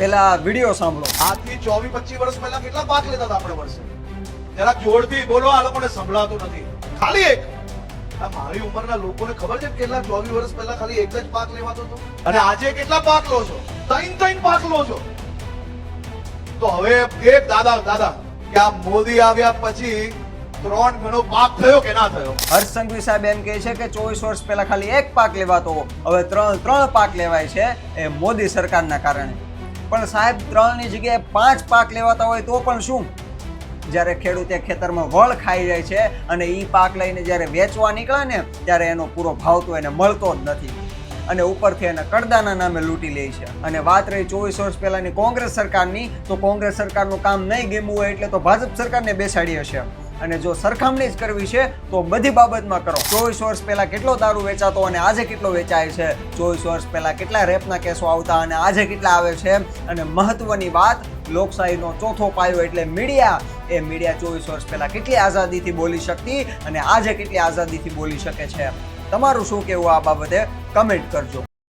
પેલા વિડીયો સાંભળો. આજથી 24-25 વર્ષ પહેલા કેટલા પાક લેતા હતા આપણે વર્ષે? જરા જોરથી બોલો, આ લોકોને સંભળાતું નથી. ખાલી એક. આ મારી ઉંમરના લોકોને ખબર છે કેટલા 24 વર્ષ પહેલા ખાલી એક જ પાક લેવાતો હતો? અને આજે કેટલા પાક લો છો? ત્રણ પાક લો છો. તો હવે એક દાદા કે આ મોદી આવ્યા પછી 3 ગણો પાક થયો કે ના થયો? હર્ષ સંઘવી સાહેબ એમ કહે છે કે 24 વર્ષ પહેલા ખાલી એક પાક લેવાતો, હવે ત્રણ પાક લેવાય છે એ મોદી સરકારના કારણે. પણ સાહેબ 3ની જગ્યાએ 5 પાક લેવાતા હોય તો પણ શું? જ્યારે ખેડૂતે ખેતરમાં વળ ખાઈ જાય છે અને એ પાક લઈને જ્યારે વેચવા નીકળે ને ત્યારે એનો પૂરો ભાવ તો એને મળતો જ નથી અને ઉપરથી એને કડદાના નામે લૂંટી લે છે. અને વાત રહી 24 વર્ષ પહેલાની કોંગ્રેસ સરકારની, તો કોંગ્રેસ સરકારનું કામ નહીં ગમ્યું હોય એટલે તો ભાજપ સરકારને બેસાડી હશે. અને જો સરખામણી જ કરવી છે તો બધી બાબતમાં કરો. 24 વર્ષ પહેલા કેટલો દારૂ વેચાતો અને આજે કેટલો વેચાય છે, 24 વર્ષ પહેલા કેટલા રેપના કેસો આવતા અને આજે કેટલા આવે છે. અને મહત્વની વાત, લોકશાહીનો ચોથો પાયો એટલે મીડિયા, એ મીડિયા 24 વર્ષ પહેલા કેટલી આઝાદીથી બોલી શકતી અને આજે કેટલી આઝાદીથી બોલી શકે છે. તમારું શું કહેવું આ બાબતે કમેન્ટ કરજો.